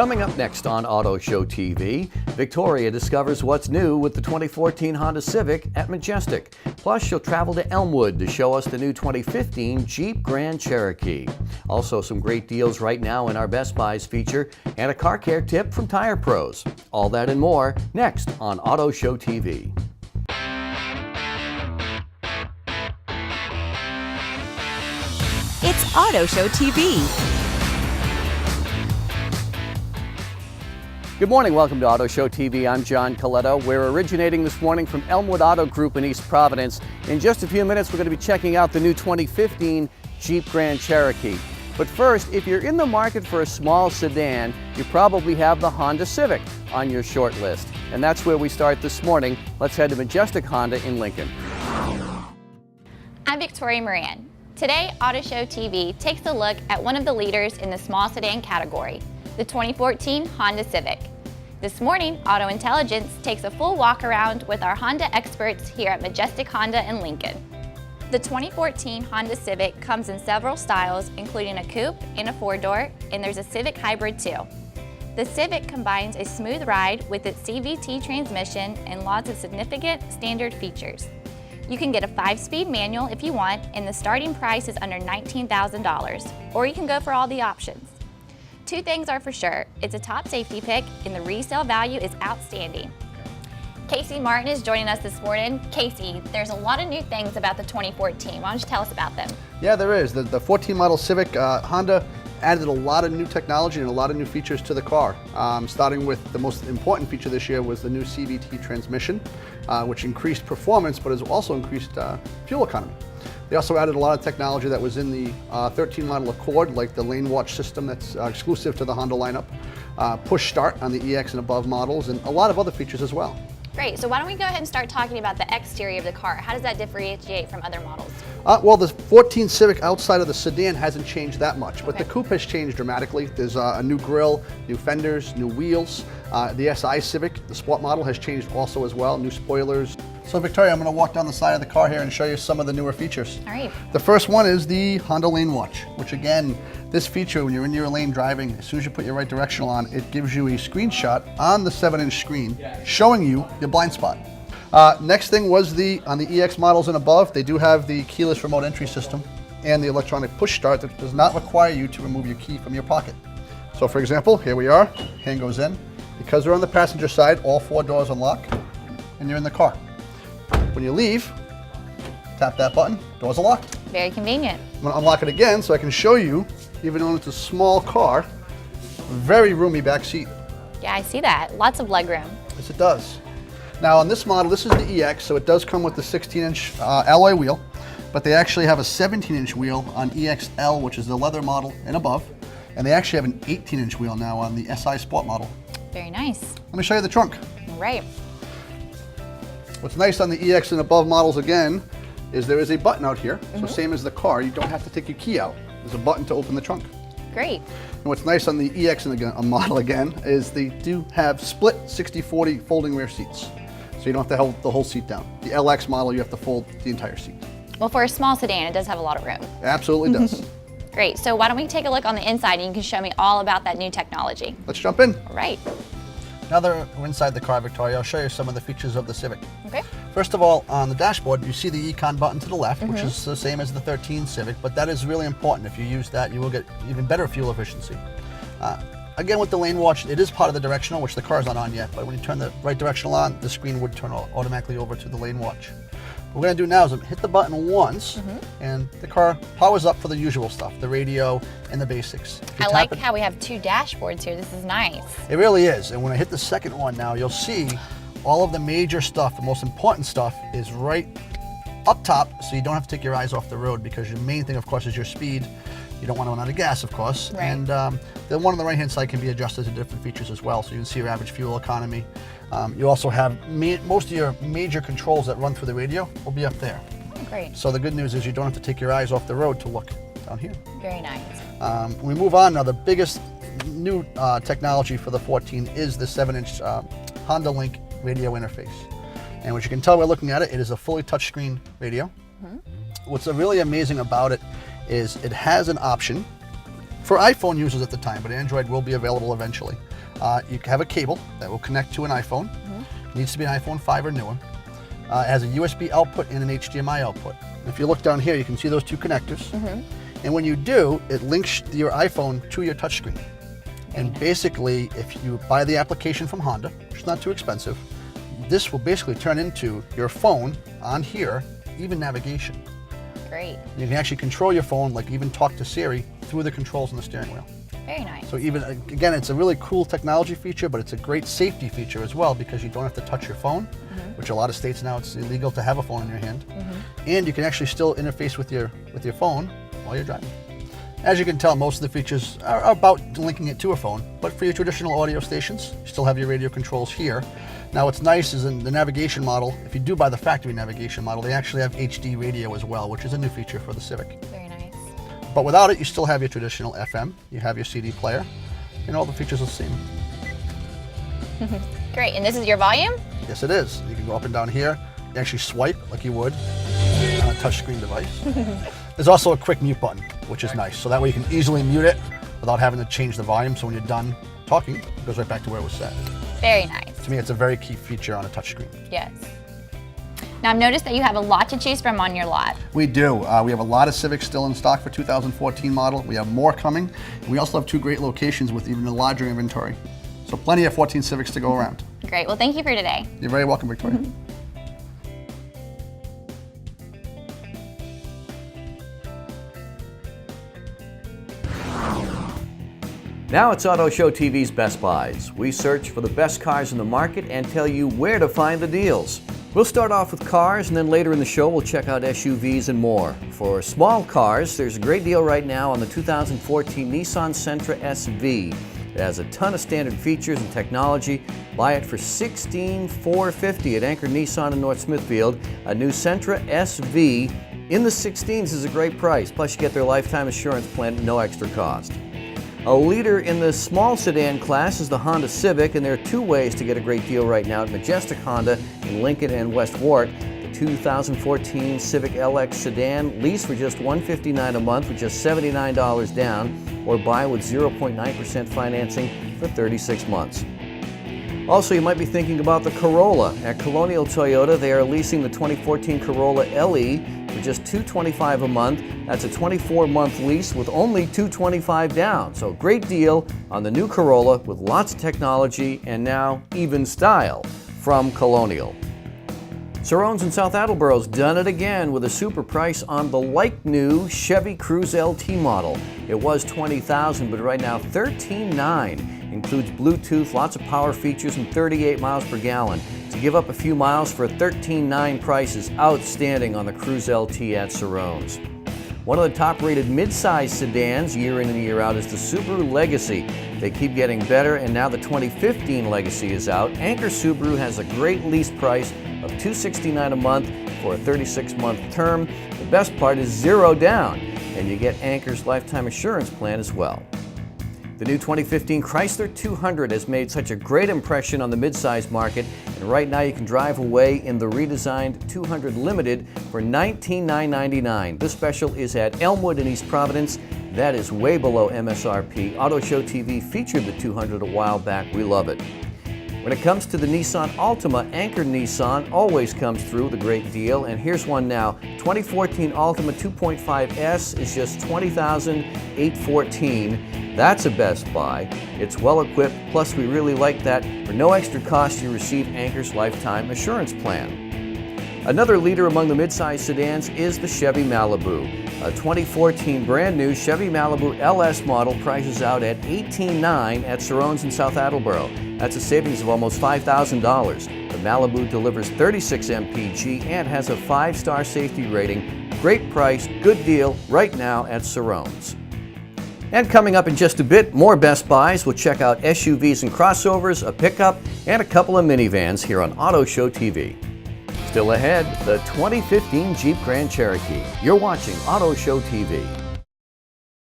Coming up next on Auto Show TV, Victoria discovers what's new with the 2014 Honda Civic at Majestic. Plus, she'll travel to Elmwood to show us the new 2015 Jeep Grand Cherokee. Also, some great deals right now in our Best Buys feature and a car care tip from Tire Pros. All that and more next on Auto Show TV. It's Auto Show TV. Good morning, welcome to Auto Show TV. I'm John Coletto. We're originating this morning from Elmwood Auto Group in East Providence. In just a few minutes, we're going to be checking out the new 2015 Jeep Grand Cherokee. But first, if you're in the market for a small sedan, you probably have the Honda Civic on your short list. And that's where we start this morning. Let's head to Majestic Honda in Lincoln. I'm Victoria Moran. Today, Auto Show TV takes a look at one of the leaders in the small sedan category, the 2014 Honda Civic. This morning, Auto Intelligence takes a full walk around with our Honda experts here at Majestic Honda in Lincoln. The 2014 Honda Civic comes in several styles, including a coupe and a four-door, and there's a Civic Hybrid too. The Civic combines a smooth ride with its CVT transmission and lots of significant standard features. You can get a 5-speed manual if you want, and the starting price is under $19,000, or you can go for all the options. Two things are for sure, it's a top safety pick and the resale value is outstanding. Casey Martin is joining us this morning. Casey, there's a lot of new things about the 2014. Why don't you tell us about them? Yeah, there is. The 14 model Civic, Honda added a lot of new technology and a lot of new features to the car. Starting with the most important feature this year was the new CVT transmission, which increased performance but has also increased fuel economy. They also added a lot of technology that was in the 13 model Accord, like the lane watch system that's exclusive to the Honda lineup, push start on the EX and above models, and a lot of other features as well. Great, so why don't we go ahead and start talking about the exterior of the car. How does that differentiate from other models? Well, the 14 Civic outside of the sedan hasn't changed that much, but the coupe has changed dramatically. There's a new grille, new fenders, new wheels. The SI Civic, the sport model, has changed also as well, new spoilers. So Victoria, I'm going to walk down the side of the car here and show you some of the newer features. All right. The first one is the Honda Lane Watch, which again, this feature when you're in your lane driving, as soon as you put your right directional on, it gives you a screenshot on the 7-inch screen showing you your blind spot. Next thing was on the EX models and above, they do have the keyless remote entry system and the electronic push start that does not require you to remove your key from your pocket. So for example, here we are, hand goes in. Because we're on the passenger side, all 4 doors unlock and you're in the car. When you leave, tap that button, doors are locked. Very convenient. I'm going to unlock it again so I can show you, even though it's a small car, very roomy back seat. Yeah, I see that. Lots of legroom. Yes, it does. Now on this model, this is the EX, so it does come with the 16-inch alloy wheel, but they actually have a 17-inch wheel on EXL, which is the leather model and above, and they actually have an 18-inch wheel now on the SI Sport model. Very nice. Let me show you the trunk. Right. What's nice on the EX and above models again is there is a button out here. So same as the car, you don't have to take your key out. There's a button to open the trunk. Great. And what's nice on the EX and the model again is they do have split 60-40 folding rear seats. So you don't have to hold the whole seat down. The LX model, you have to fold the entire seat. Well, for a small sedan, it does have a lot of room. It absolutely does. Great, so why don't we take a look on the inside and you can show me all about that new technology. Let's jump in. All right. Now that we're inside the car, Victoria, I'll show you some of the features of the Civic. Okay. First of all, on the dashboard, you see the Econ button to the left, which is the same as the 13 Civic, but that is really important. If you use that, you will get even better fuel efficiency. Again, with the lane watch, it is part of the directional, which the car is not on yet, but when you turn the right directional on, the screen would turn automatically over to the lane watch. What we're going to do now is hit the button once, and the car powers up for the usual stuff, the radio and the basics. I like how we have 2 dashboards here. This is nice. It really is, and when I hit the second one now, you'll see all of the major stuff, the most important stuff, is right up top, so you don't have to take your eyes off the road, because your main thing, of course, is your speed. You don't want to run out of gas, of course. Right. And the one on the right-hand side can be adjusted to different features as well, so you can see your average fuel economy. You also have most of your major controls that run through the radio will be up there. Oh, great. So the good news is you don't have to take your eyes off the road to look down here. Very nice. When we move on now, the biggest new technology for the 14 is the 7-inch Honda Link radio interface. And what you can tell by looking at it, it is a fully touchscreen radio. What's really amazing about it is it has an option for iPhone users at the time, but Android will be available eventually. You have a cable that will connect to an iPhone. It needs to be an iPhone 5 or newer. It has a USB output and an HDMI output. If you look down here, you can see those two connectors. And when you do, it links your iPhone to your touchscreen. And basically, if you buy the application from Honda, which is not too expensive, this will basically turn into your phone on here, even navigation. Great. You can actually control your phone, like even talk to Siri through the controls on the steering wheel. Very nice. So even, again, it's a really cool technology feature, but it's a great safety feature as well because you don't have to touch your phone, which a lot of states now it's illegal to have a phone in your hand. And you can actually still interface with your phone while you're driving. As you can tell, most of the features are about linking it to a phone, but for your traditional audio stations, you still have your radio controls here. Now what's nice is in the navigation model, if you do buy the factory navigation model, they actually have HD radio as well, which is a new feature for the Civic. Very nice. But without it, you still have your traditional FM, you have your CD player, and all the features are the same. Great, and this is your volume? Yes, it is. You can go up and down here, you actually swipe like you would on a touchscreen device. There's also a quick mute button, which is nice, so that way you can easily mute it without having to change the volume, so when you're done talking, it goes right back to where it was set. Very nice. To me, it's a very key feature on a touchscreen. Yes. Now I've noticed that you have a lot to choose from on your lot. We do. We have a lot of Civics still in stock for 2014 model. We have more coming. We also have two great locations with even a larger inventory. So plenty of 14 Civics to go around. Great, well thank you for today. You're very welcome, Victoria. Now it's Auto Show TV's Best Buys. We search for the best cars in the market and tell you where to find the deals. We'll start off with cars, and then later in the show we'll check out SUVs and more. For small cars, there's a great deal right now on the 2014 Nissan Sentra SV. It has a ton of standard features and technology. Buy it for $16,450 at Anchor Nissan in North Smithfield. A new Sentra SV in the 16s is a great price. Plus you get their lifetime assurance plan at no extra cost. A leader in the small sedan class is the Honda Civic, and there are two ways to get a great deal right now at Majestic Honda in Lincoln and West Warwick. The 2014 Civic LX sedan, lease for just $159 a month with just $79 down, or buy with 0.9% financing for 36 months. Also, you might be thinking about the Corolla. At Colonial Toyota, they are leasing the 2014 Corolla LE for just $225 a month. That's a 24-month lease with only $225 down. So great deal on the new Corolla with lots of technology and now even style from Colonial. Cerrone's in South Attleboro's done it again with a super price on the like-new Chevy Cruze LT model. It was $20,000, but right now $13,900. Includes Bluetooth, lots of power features, and 38 miles per gallon. To give up a few miles for a $13,900 price is outstanding on the Cruze LT at Cerrone's. One of the top-rated mid-size sedans year in and year out is the Subaru Legacy. They keep getting better, and now the 2015 Legacy is out. Anchor Subaru has a great lease price of $269 a month for a 36-month term. The best part is zero down, and you get Anchor's lifetime assurance plan as well. The new 2015 Chrysler 200 has made such a great impression on the midsize market, and right now you can drive away in the redesigned 200 Limited for $19,999. This special is at Elmwood in East Providence. That is way below MSRP. Auto Show TV featured the 200 a while back. We love it. When it comes to the Nissan Altima, Anchor Nissan always comes through with a great deal, and here's one now. 2014 Altima 2.5S is just $20,814. That's a best buy. It's well equipped, plus we really like that. For no extra cost, you receive Anchor's lifetime assurance plan. Another leader among the midsize sedans is the Chevy Malibu. A 2014 brand new Chevy Malibu LS model prices out at $18,900 at Cerrone's in South Attleboro. That's a savings of almost $5,000. The Malibu delivers 36 mpg and has a 5-star safety rating. Great price, good deal right now at Cerrone's. And coming up in just a bit, more Best Buys. We'll check out SUVs and crossovers, a pickup, and a couple of minivans here on Auto Show TV. Still ahead, the 2015 Jeep Grand Cherokee. You're watching Auto Show TV.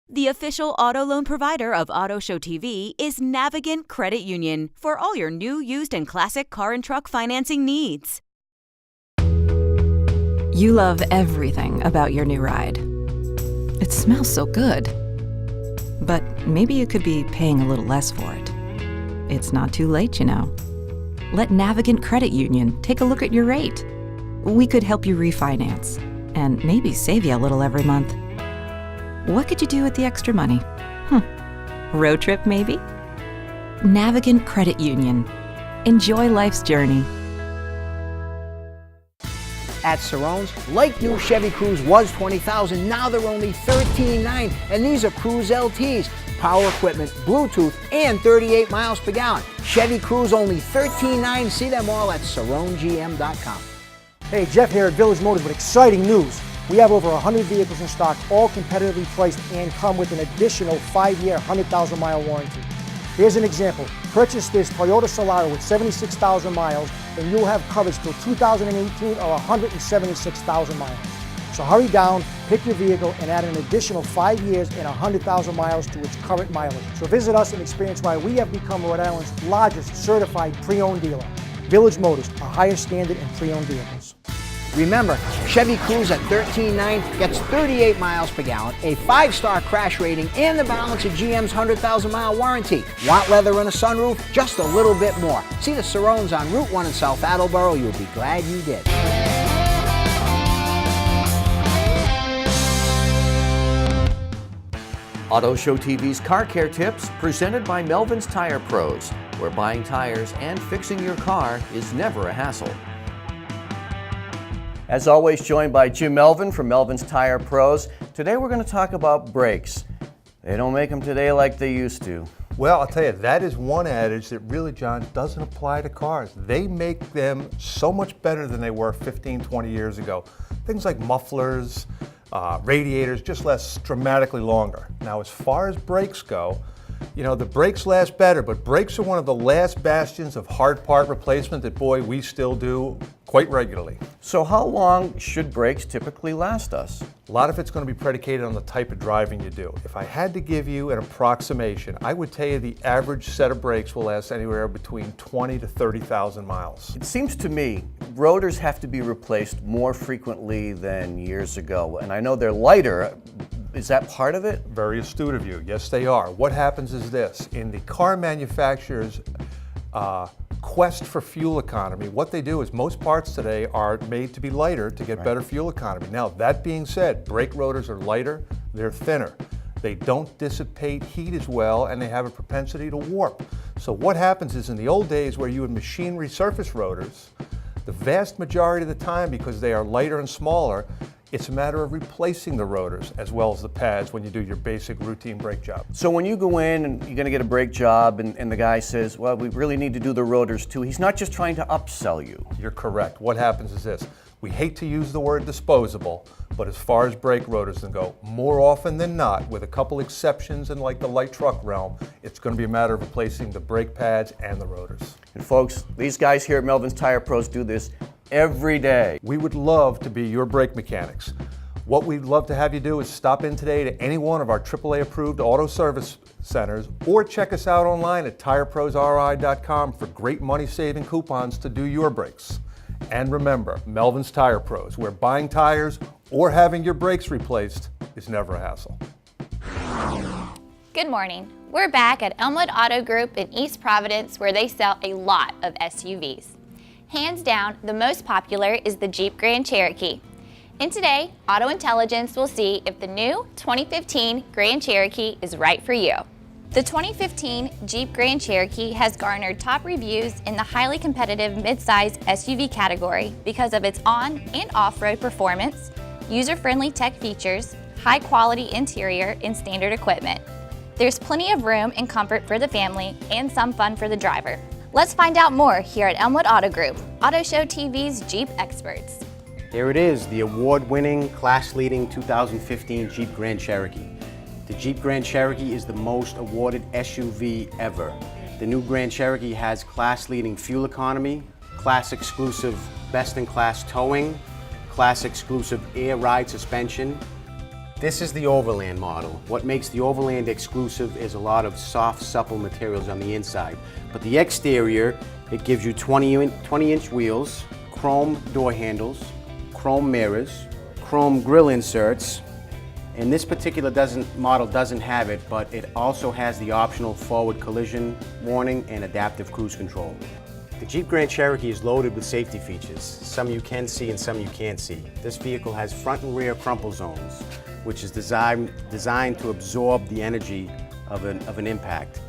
The official auto loan provider of Auto Show TV is Navigant Credit Union for all your new, used, and classic car and truck financing needs. You love everything about your new ride. It smells so good. but maybe you could be paying a little less for it. It's not too late, you know. Let Navigant Credit Union take a look at your rate. We could help you refinance and maybe save you a little every month. What could you do with the extra money? Road trip, maybe? Navigant Credit Union. Enjoy life's journey. At Cerrone's, like new Chevy Cruze was $20,000, now they're only $13,900, and these are Cruze LTs, power equipment, Bluetooth, and 38 miles per gallon. Chevy Cruze only $13,900. See them all at CerroneGM.com. Hey, Jeff here at Village Motors with exciting news. We have over 100 vehicles in stock, all competitively priced and come with an additional 5-year, 100,000-mile warranty. Here's an example. Purchase this Toyota Solara with 76,000 miles and you'll have coverage till 2018 or 176,000 miles. So hurry down, pick your vehicle, and add an additional 5 years and 100,000 miles to its current mileage. So visit us and experience why we have become Rhode Island's largest certified pre-owned dealer. Village Motors, a higher standard in pre-owned vehicles. Remember, Chevy Cruze at $13,900 gets 38 miles per gallon, a 5-star crash rating, and the balance of GM's 100,000-mile warranty. Want leather and a sunroof? Just a little bit more. See the Cerrones on Route 1 in South Attleboro. You'll be glad you did. Auto Show TV's Car Care Tips, presented by Melvin's Tire Pros, where buying tires and fixing your car is never a hassle. As always, joined by Jim Melvin from Melvin's Tire Pros. Today we're going to talk about brakes. They don't make them today like they used to. Well, I'll tell you, that is one adage that really, John, doesn't apply to cars. They make them so much better than they were 15, 20 years ago. Things like mufflers, radiators just last dramatically longer. Now, as far as brakes go, you know, the brakes last better, but brakes are one of the last bastions of hard part replacement that, boy, we still do quite regularly. So how long should brakes typically last us? A lot of it's going to be predicated on the type of driving you do. If I had to give you an approximation, I would tell you the average set of brakes will last anywhere between 20 to 30,000 miles. It seems to me rotors have to be replaced more frequently than years ago, and I know they're lighter. Is that part of it? Very astute of you. Yes, they are. What happens is this. In the car manufacturer's quest for fuel economy, what they do is most parts today are made to be lighter to get better fuel economy. Now, that being said, brake rotors are lighter, they're thinner. They don't dissipate heat as well, and they have a propensity to warp. So what happens is in the old days where you would machine resurface rotors, the vast majority of the time, because they are lighter and smaller, it's a matter of replacing the rotors as well as the pads when you do your basic routine brake job. So when you go in and you're going to get a brake job and the guy says, well, we really need to do the rotors too, he's not just trying to upsell you. You're correct. What happens is this. We hate to use the word disposable, but as far as brake rotors go, more often than not, with a couple exceptions in like the light truck realm, it's going to be a matter of replacing the brake pads and the rotors. And folks, these guys here at Melvin's Tire Pros do this every day. We would love to be your brake mechanics. What we'd love to have you do is stop in today to any one of our AAA approved auto service centers or check us out online at tireprosri.com for great money saving coupons to do your brakes. And remember, Melvin's Tire Pros, where buying tires or having your brakes replaced is never a hassle. Good morning. We're back at Elmwood Auto Group in East Providence, where they sell a lot of SUVs. Hands down, the most popular is the Jeep Grand Cherokee. And today, Auto Intelligence will see if the new 2015 Grand Cherokee is right for you. The 2015 Jeep Grand Cherokee has garnered top reviews in the highly competitive midsize SUV category because of its on- and off-road performance, user-friendly tech features, high-quality interior, and standard equipment. There's plenty of room and comfort for the family and some fun for the driver. Let's find out more here at Elmwood Auto Group, Auto Show TV's Jeep experts. Here it is, the award-winning, class-leading 2015 Jeep Grand Cherokee. The Jeep Grand Cherokee is the most awarded SUV ever. The new Grand Cherokee has class-leading fuel economy, class-exclusive best-in-class towing, class-exclusive air ride suspension. This is the Overland model. What makes the Overland exclusive is a lot of soft, supple materials on the inside. But the exterior, it gives you 20-inch wheels, chrome door handles, chrome mirrors, chrome grille inserts, And this particular model doesn't have it, but it also has the optional forward collision warning and adaptive cruise control. The Jeep Grand Cherokee is loaded with safety features. Some you can see and some you can't see. This vehicle has front and rear crumple zones, which is designed to absorb the energy of an impact.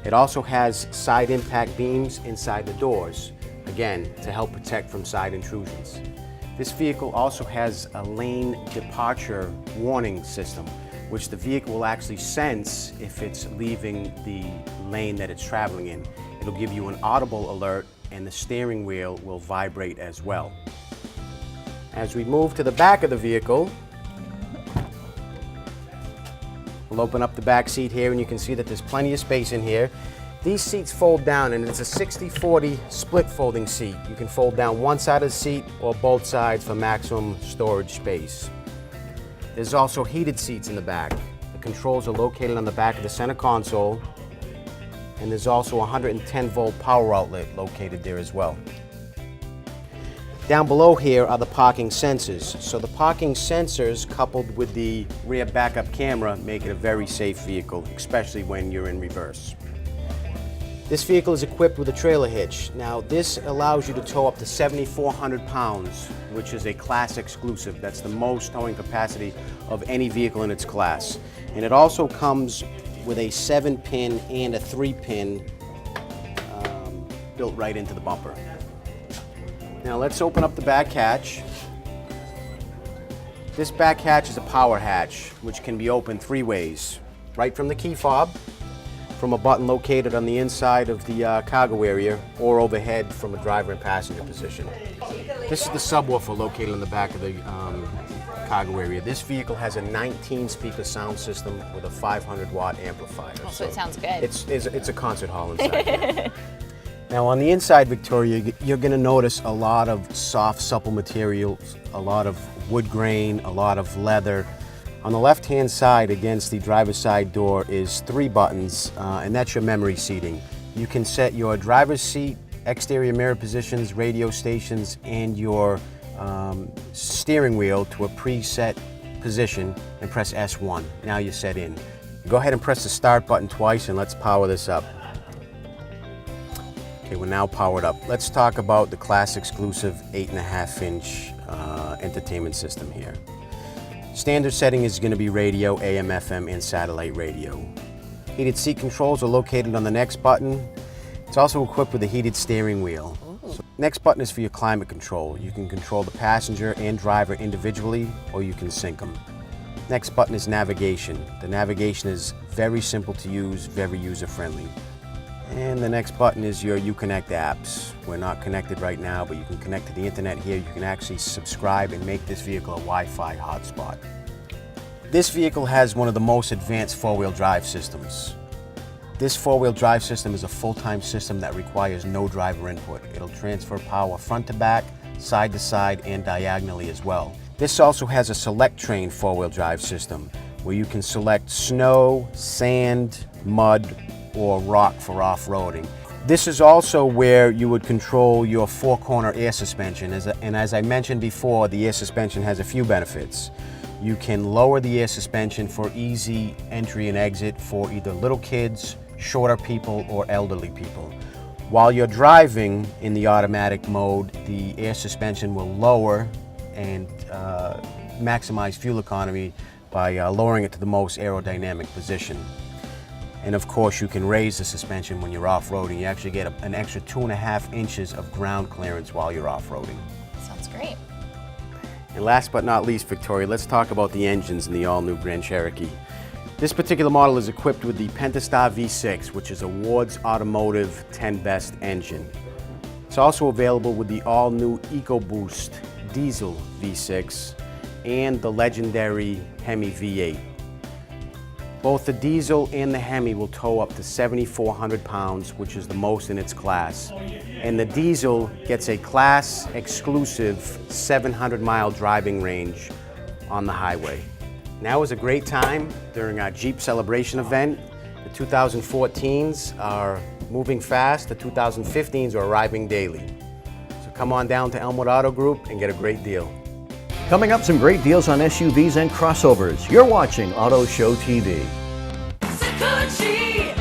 It also has side impact beams inside the doors, again, to help protect from side intrusions. This vehicle also has a lane departure warning system, which the vehicle will actually sense if it's leaving the lane that it's traveling in. It'll give you an audible alert, and the steering wheel will vibrate as well. As we move to the back of the vehicle, we'll open up the back seat here, and you can see that there's plenty of space in here. These seats fold down, and it's a 60-40 split folding seat. You can fold down one side of the seat or both sides for maximum storage space. There's also heated seats in the back. The controls are located on the back of the center console, and there's also a 110-volt power outlet located there as well. Down below here are the parking sensors. So the parking sensors coupled with the rear backup camera make it a very safe vehicle, especially when you're in reverse. This vehicle is equipped with a trailer hitch. Now this allows you to tow up to 7,400 pounds, which is a class exclusive. That's the most towing capacity of any vehicle in its class. And it also comes with a 7-pin and a 3-pin built right into the bumper. Now let's open up the back hatch. This back hatch is a power hatch, which can be opened 3 ways. Right from the key fob, from a button located on the inside of the cargo area, or overhead from a driver and passenger position. This is the subwoofer located on the back of the cargo area. This vehicle has a 19-speaker sound system with a 500-watt amplifier. Oh, so it sounds good. It's a concert hall inside. Now on the inside, Victoria, you're going to notice a lot of soft, supple materials, a lot of wood grain, a lot of leather. On the left-hand side against the driver's side door is 3 buttons, and that's your memory seating. You can set your driver's seat, exterior mirror positions, radio stations, and your steering wheel to a preset position and press S1. Now you're set in. Go ahead and press the start button twice and let's power this up. Okay, we're now powered up. Let's talk about the class exclusive 8.5-inch entertainment system here. Standard setting is going to be radio, AM, FM, and satellite radio. Heated seat controls are located on the next button. It's also equipped with a heated steering wheel. So next button is for your climate control. You can control the passenger and driver individually, or you can sync them. Next button is navigation. The navigation is very simple to use, very user-friendly. And the next button is your Uconnect apps. We're not connected right now, but you can connect to the internet here. You can actually subscribe and make this vehicle a Wi-Fi hotspot. This vehicle has one of the most advanced four-wheel drive systems. This four-wheel drive system is a full-time system that requires no driver input. It'll transfer power front to back, side to side, and diagonally as well. This also has a select train four-wheel drive system where you can select snow, sand, mud, or rock for off-roading. This is also where you would control your four-corner air suspension. And as I mentioned before, the air suspension has a few benefits. You can lower the air suspension for easy entry and exit for either little kids, shorter people, or elderly people. While you're driving in the automatic mode, the air suspension will lower and maximize fuel economy by lowering it to the most aerodynamic position. And of course, you can raise the suspension when you're off-roading. You actually get an extra 2.5 inches of ground clearance while you're off-roading. Sounds great. And last but not least, Victoria, let's talk about the engines in the all-new Grand Cherokee. This particular model is equipped with the Pentastar V6, which is Award's Automotive 10 Best engine. It's also available with the all-new EcoBoost Diesel V6 and the legendary Hemi V8. Both the diesel and the Hemi will tow up to 7,400 pounds, which is the most in its class. And the diesel gets a class exclusive 700-mile driving range on the highway. Now is a great time during our Jeep Celebration event. The 2014s are moving fast, the 2015s are arriving daily. So come on down to Elmwood Auto Group and get a great deal. Coming up, some great deals on SUVs and crossovers. You're watching Auto Show TV. Sakuchi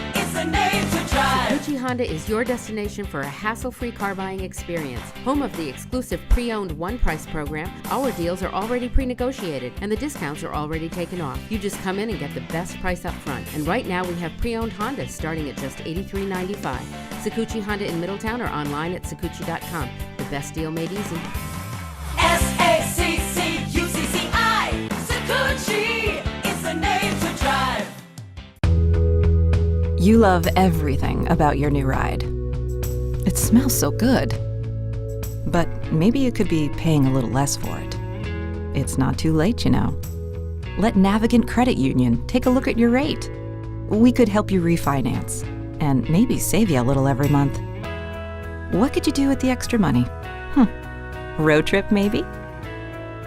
Honda is your destination for a hassle-free car buying experience. Home of the exclusive pre-owned one-price program, our deals are already pre-negotiated and the discounts are already taken off. You just come in and get the best price up front. And right now we have pre-owned Hondas starting at just $83.95. Sakuchi Honda in Middletown or online at sakuchi.com. The best deal made easy. S-A-C-C-U-C-C-I. Sakuchi is the name to drive. You love everything about your new ride. It smells so good. But maybe you could be paying a little less for it. It's not too late, you know. Let Navigant Credit Union take a look at your rate. We could help you refinance and maybe save you a little every month. What could you do with the extra money? Road trip, maybe?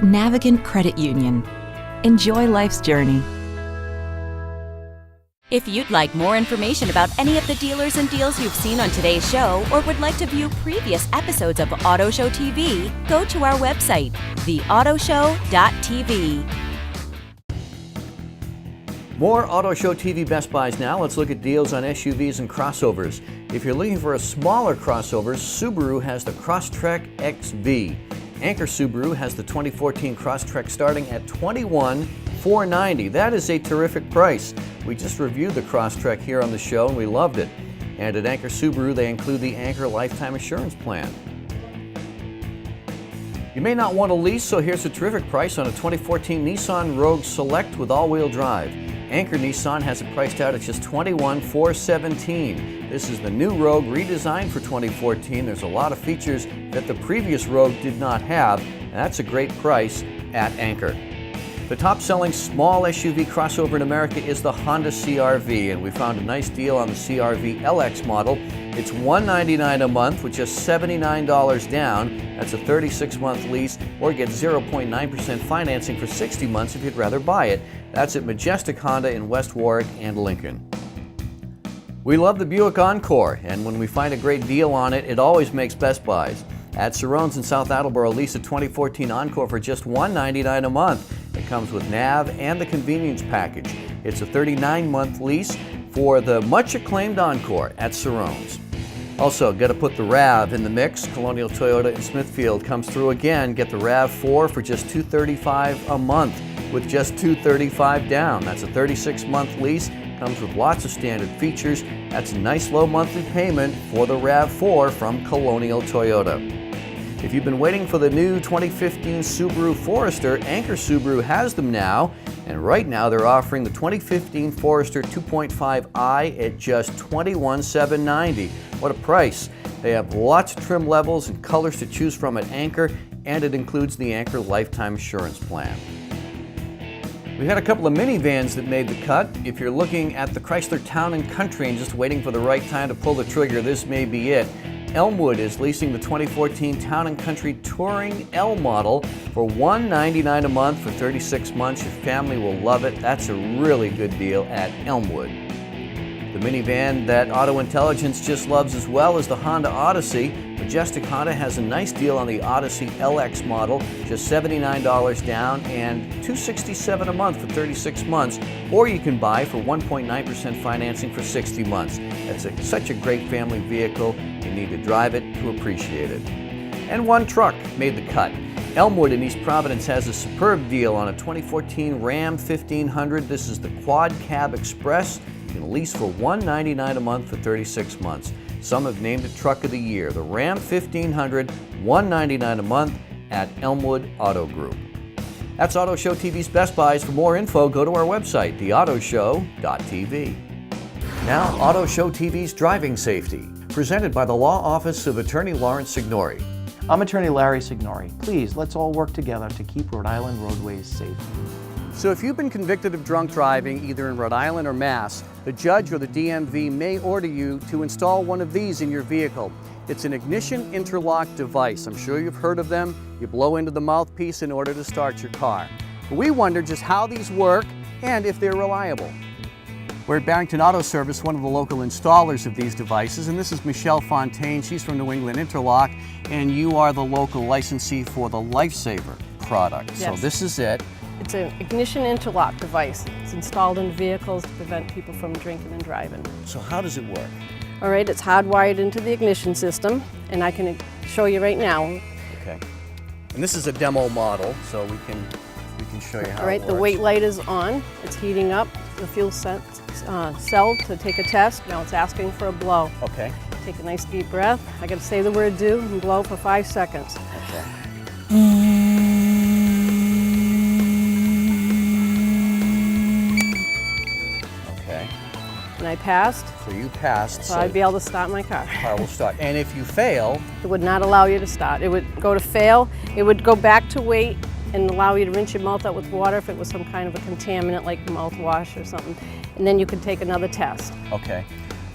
Navigant Credit Union. Enjoy life's journey. If you'd like more information about any of the dealers and deals you've seen on today's show, or would like to view previous episodes of Auto Show TV, go to our website, theautoshow.tv. More Auto Show TV Best Buys now. Let's look at deals on SUVs and crossovers. If you're looking for a smaller crossover, Subaru has the Crosstrek XV. Anchor Subaru has the 2014 Crosstrek starting at $21,490. That is a terrific price. We just reviewed the Crosstrek here on the show and we loved it. And at Anchor Subaru, they include the Anchor Lifetime Assurance Plan. You may not want to lease, so here's a terrific price on a 2014 Nissan Rogue Select with all-wheel drive. Anchor Nissan has it priced out at just $21,417. This is the new Rogue redesigned for 2014. There's a lot of features that the previous Rogue did not have, and that's a great price at Anchor. The top-selling small SUV crossover in America is the Honda CR-V, and we found a nice deal on the CR-V LX model. It's $199 a month with just $79 down. That's a 36-month lease, or get 0.9% financing for 60 months if you'd rather buy it. That's at Majestic Honda in West Warwick and Lincoln. We love the Buick Encore, and when we find a great deal on it, it always makes Best Buys. At Cerrone's in South Attleboro, lease a 2014 Encore for just $199 a month. It comes with nav and the convenience package. It's a 39-month lease for the much-acclaimed Encore at Cerrone's. Also, got to put the RAV in the mix. Colonial Toyota in Smithfield comes through again. Get the RAV4 for just $235 a month with just $235 down. That's a 36-month lease. Comes with lots of standard features. That's a nice low monthly payment for the RAV4 from Colonial Toyota. If you've been waiting for the new 2015 Subaru Forester, Anchor Subaru has them now. And right now they're offering the 2015 Forester 2.5i at just $21,790. What a price. They have lots of trim levels and colors to choose from at Anchor, and it includes the Anchor Lifetime Assurance Plan. We had a couple of minivans that made the cut. If you're looking at the Chrysler Town & Country and just waiting for the right time to pull the trigger, this may be it. Elmwood is leasing the 2014 Town & Country Touring L model for $199 a month for 36 months. Your family will love it. That's a really good deal at Elmwood. The minivan that Auto Intelligence just loves as well is the Honda Odyssey. Majestic Honda has a nice deal on the Odyssey LX model, just $79 down and $267 a month for 36 months, or you can buy for 1.9% financing for 60 months. That's such a great family vehicle. You need to drive it to appreciate it. And one truck made the cut. Elmwood in East Providence has a superb deal on a 2014 Ram 1500. This is the Quad Cab Express. You can lease for $199 a month for 36 months. Some have named it Truck of the Year. The Ram 1500, $199 a month at Elmwood Auto Group. That's Auto Show TV's Best Buys. For more info, go to our website, theautoshow.tv. Now, Auto Show TV's Driving Safety, presented by the Law Office of Attorney Lawrence Signori. I'm Attorney Larry Signori. Please, let's all work together to keep Rhode Island roadways safe. So if you've been convicted of drunk driving, either in Rhode Island or Mass, the judge or the DMV may order you to install one of these in your vehicle. It's an ignition interlock device. I'm sure you've heard of them. You blow into the mouthpiece in order to start your car. But we wonder just how these work and if they're reliable. We're at Barrington Auto Service, one of the local installers of these devices, and this is Michelle Fontaine. She's from New England Interlock, and you are the local licensee for the Lifesaver product. So Yes. this is it. It's an ignition interlock device. It's installed in vehicles to prevent people from drinking and driving. So how does it work? All right, it's hardwired into the ignition system, and I can show you right now. Okay. And this is a demo model, so we can show you how All right, it the works. wait light is on. It's heating up the fuel cell to take a test. Now it's asking for a blow. Okay. Take a nice deep breath. I got to say the word do and blow for 5 seconds. Okay. Okay. And I passed, So you passed. so I'd be able to start my car. car will start. And if you fail, It would not allow you to start. It would go to fail. It would go back to wait and allow you to rinse your mouth out with water if it was some kind of a contaminant like mouthwash or something. And then you could take another test. okay.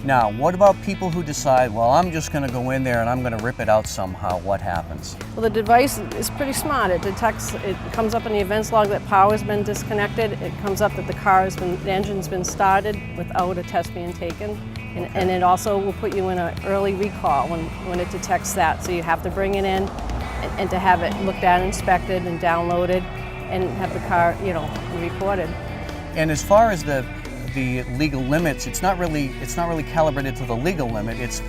Now, what about people who decide, well, I'm just going to go in there and I'm going to rip it out somehow? What happens? Well, the device is pretty smart. It detects, it comes up in the events log that power's been disconnected. It comes up that the engine's been started without a test being taken. And it also will put you in an early recall when it detects that. So you have to bring it in and to have it looked at, inspected, and downloaded, and have the car, reported. And as far as the legal limits, it's not really calibrated to the legal limit. It's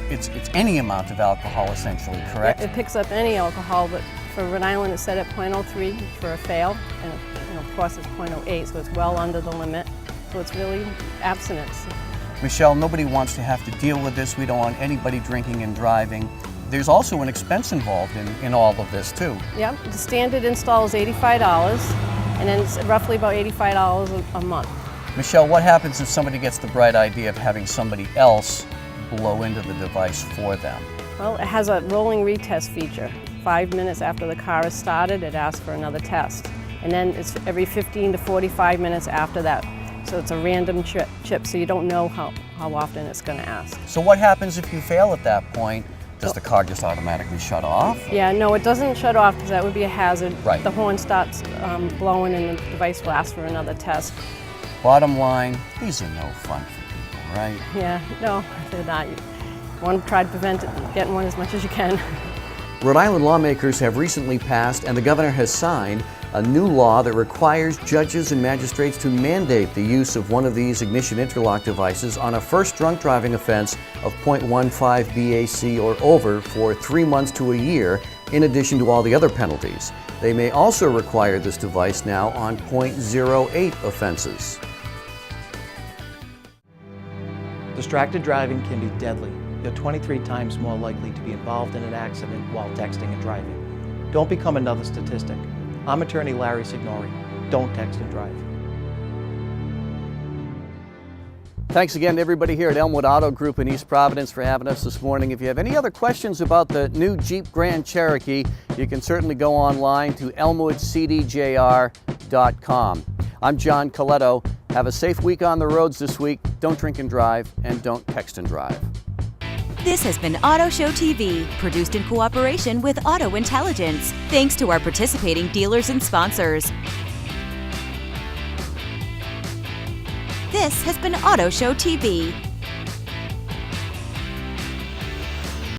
any amount of alcohol essentially, correct? It picks up any alcohol, but for Rhode Island it's set at 0.03 for a fail, and of course it's 0.08, so it's well under the limit. So it's really abstinence. Michelle, nobody wants to have to deal with this. We don't want anybody drinking and driving. There's also an expense involved in all of this too. Yeah, the standard install is $85, and then it's roughly about $85 a month. Michelle, what happens if somebody gets the bright idea of having somebody else blow into the device for them? Well, it has a rolling retest feature. 5 minutes after the car is started, it asks for another test. And then it's every 15 to 45 minutes after that. So it's a random chip, so you don't know how often it's going to ask. So what happens if you fail at that point? Does the car just automatically shut off? Yeah, no, it doesn't shut off because that would be a hazard. Right. The horn starts blowing and the device will ask for another test. Bottom line, these are no fun for people, right? Yeah, no, they're not. You want to try to prevent getting one as much as you can. Rhode Island lawmakers have recently passed, and the governor has signed, a new law that requires judges and magistrates to mandate the use of one of these ignition interlock devices on a first drunk driving offense of 0.15 BAC or over for 3 months to a year, in addition to all the other penalties. They may also require this device now on 0.08 offenses. Distracted driving can be deadly. You're 23 times more likely to be involved in an accident while texting and driving. Don't become another statistic. I'm attorney Larry Signori. Don't text and drive. Thanks again to everybody here at Elmwood Auto Group in East Providence for having us this morning. If you have any other questions about the new Jeep Grand Cherokee, you can certainly go online to elmwoodcdjr.com. I'm John Coletto. Have a safe week on the roads this week. Don't drink and drive, and don't text and drive. This has been Auto Show TV, produced in cooperation with Auto Intelligence. Thanks to our participating dealers and sponsors. This has been Auto Show TV.